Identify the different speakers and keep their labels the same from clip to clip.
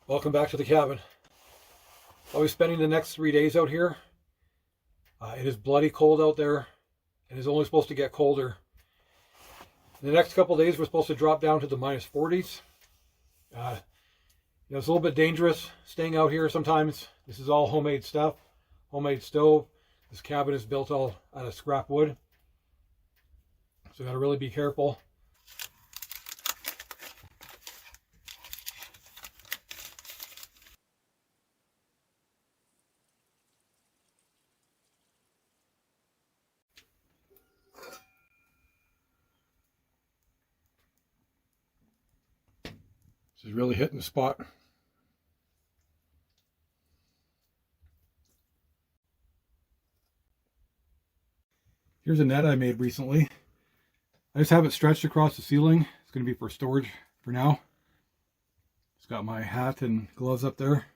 Speaker 1: Welcome back to the cabin. I'll be spending the next 3 days out here. It is bloody cold out there, and it's only supposed to get colder. In the next couple of days, we're supposed to drop down to the -40s. It's a little bit dangerous staying out here sometimes. This is all homemade stuff, homemade stove. This cabin is built all out of scrap wood, so you got to really be careful. This is really hitting the spot. Here's a net I made recently. I just have it stretched across the ceiling. It's going to be for storage for now. It's got my hat and gloves up there.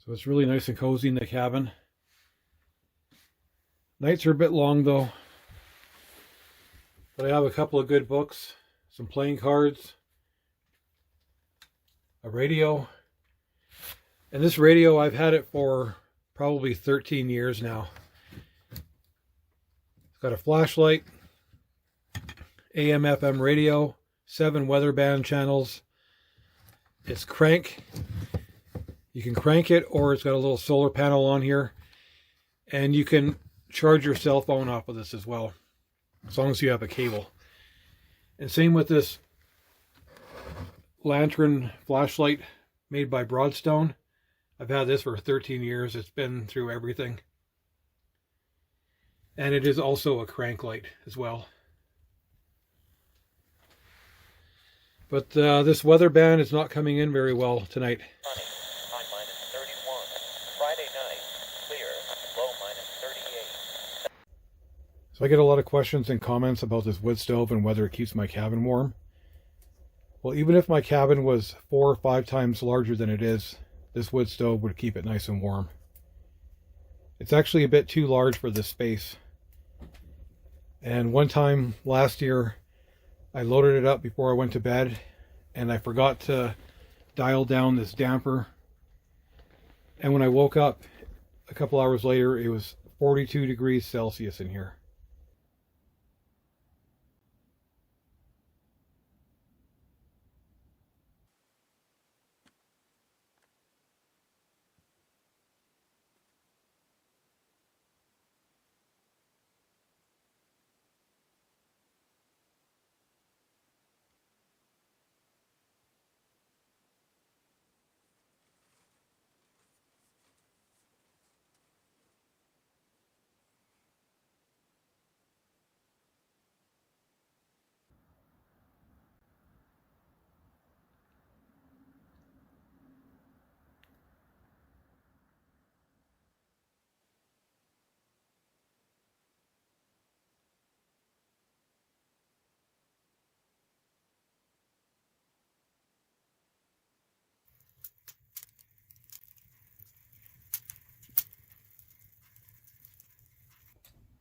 Speaker 1: So it's really nice and cozy in the cabin. Nights are a bit long though, but I have a couple of good books, some playing cards, a radio, and this radio I've had it for probably 13 years now. It's got a flashlight, AM FM radio, 7 weather band channels. It's crank. You can crank it, or it's got a little solar panel on here, and you can charge your cell phone off of this as well, as long as you have a cable. And same with this lantern flashlight made by Broadstone. I've had this for 13 years. It's been through everything. And it is also a crank light as well. But this weather band is not coming in very well tonight. So I get a lot of questions and comments about this wood stove and whether it keeps my cabin warm. Well, even if my cabin was 4 or 5 times larger than it is, this wood stove would keep it nice and warm. It's actually a bit too large for this space. And one time last year, I loaded it up before I went to bed, and I forgot to dial down this damper. And when I woke up a couple hours later, it was 42 degrees Celsius in here.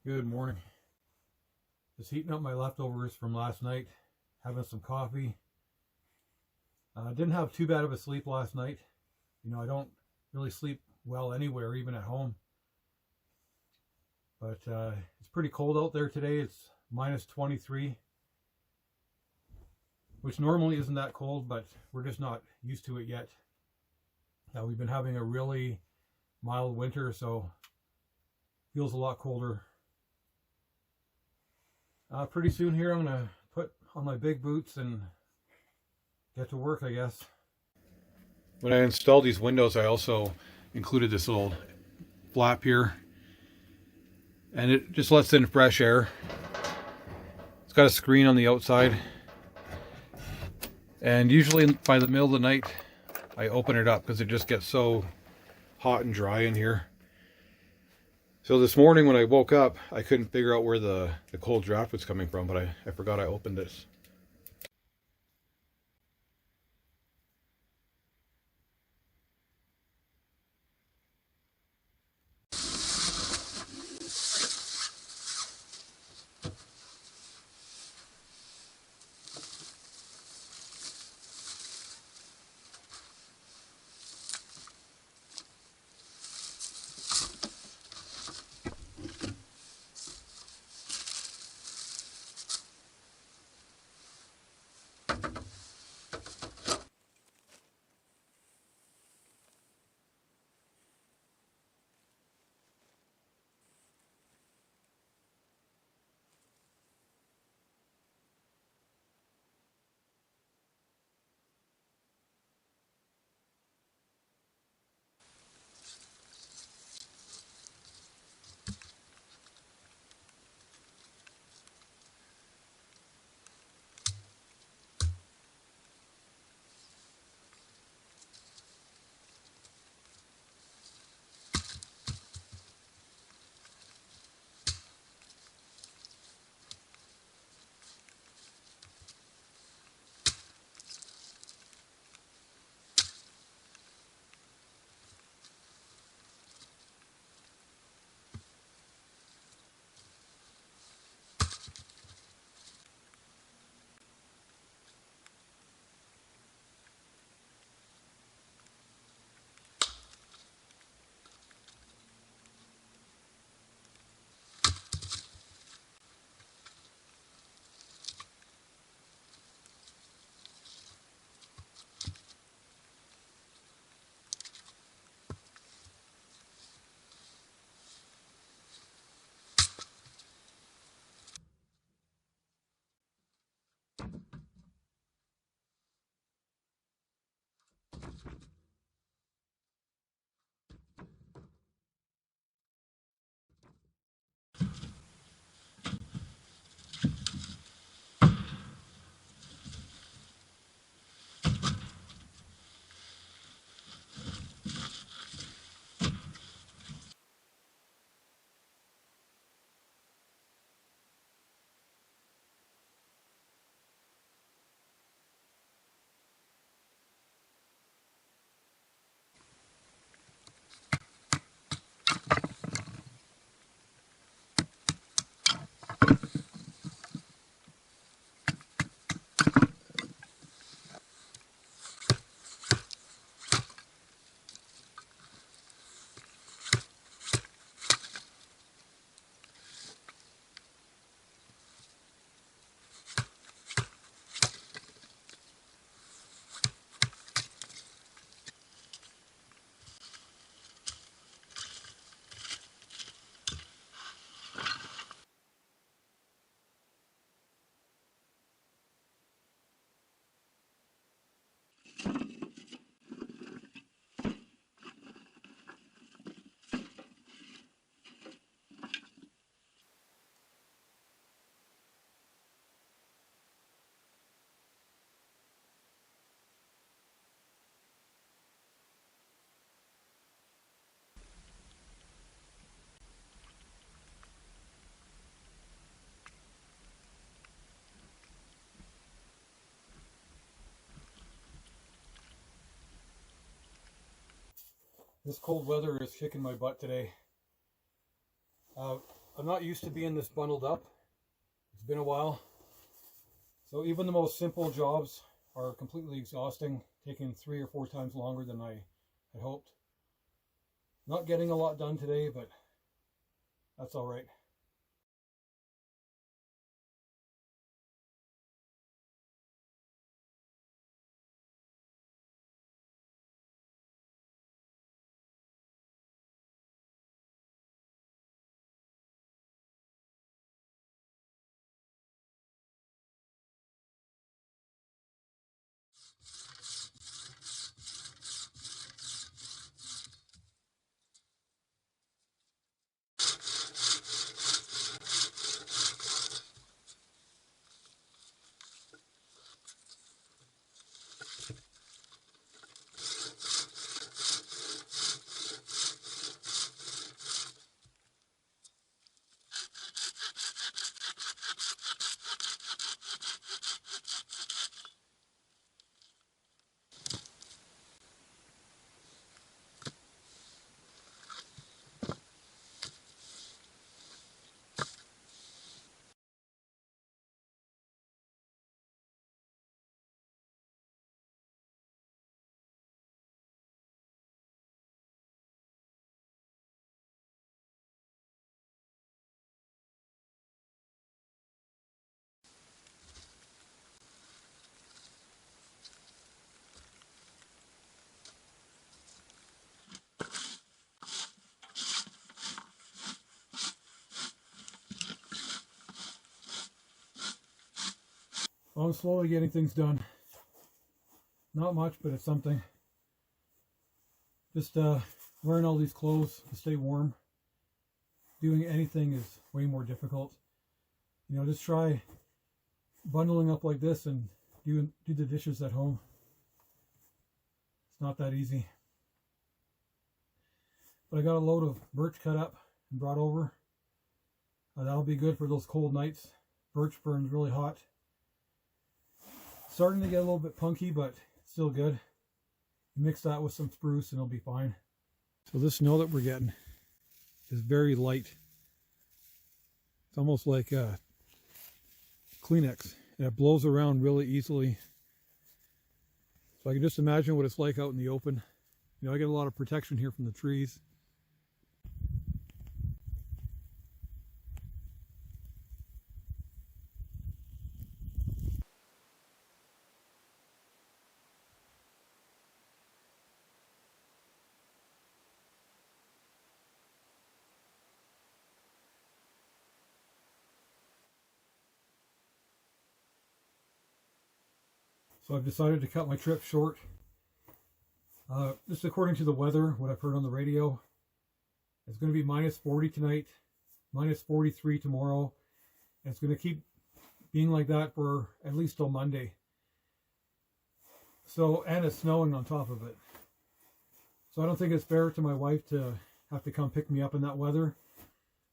Speaker 1: Good morning. Just heating up my leftovers from last night, having some coffee. Didn't have too bad of a sleep last night. I don't really sleep well anywhere, even at home. But it's pretty cold out there today. It's -23, which normally isn't that cold, but we're just not used to it yet. We've been having a really mild winter, so it feels a lot colder. Pretty soon here I'm going to put on my big boots and get to work, I guess. When I installed these windows, I also included this little flap here, and it just lets in fresh air. It's got a screen on the outside, and usually by the middle of the night I open it up because it just gets so hot and dry in here. So this morning when I woke up, I couldn't figure out where the cold draft was coming from, but I forgot I opened this. This cold weather is kicking my butt today. I'm not used to being this bundled up. It's been a while. So even the most simple jobs are completely exhausting, taking 3 or 4 times longer than I had hoped. Not getting a lot done today, but that's all right. Well, I'm slowly getting things done. Not much, but it's something. Just wearing all these clothes to stay warm. Doing anything is way more difficult. You know, just try bundling up like this and do the dishes at home. It's not that easy. But I got a load of birch cut up and brought over. That'll be good for those cold nights. Birch burns really hot. Starting to get a little bit punky, but still good. Mix that with some spruce and it'll be fine. So this snow that we're getting is very light. It's almost like Kleenex, and it blows around really easily. So I can just imagine what it's like out in the open. You know, I get a lot of protection here from the trees. So I've decided to cut my trip short. This is according to the weather, what I've heard on the radio. It's going to be minus 40 tonight, minus 43 tomorrow, and it's going to keep being like that for at least till Monday. So, and it's snowing on top of it. So I don't think it's fair to my wife to have to come pick me up in that weather.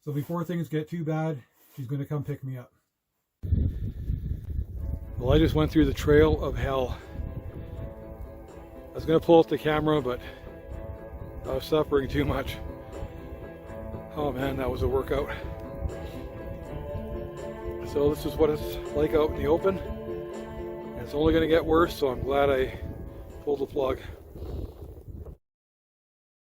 Speaker 1: So before things get too bad, she's going to come pick me up. Well, I just went through the trail of hell. I was going to pull out the camera, but I was suffering too much. Oh man, that was a workout. So this is what it's like out in the open. And it's only going to get worse, so I'm glad I pulled the plug.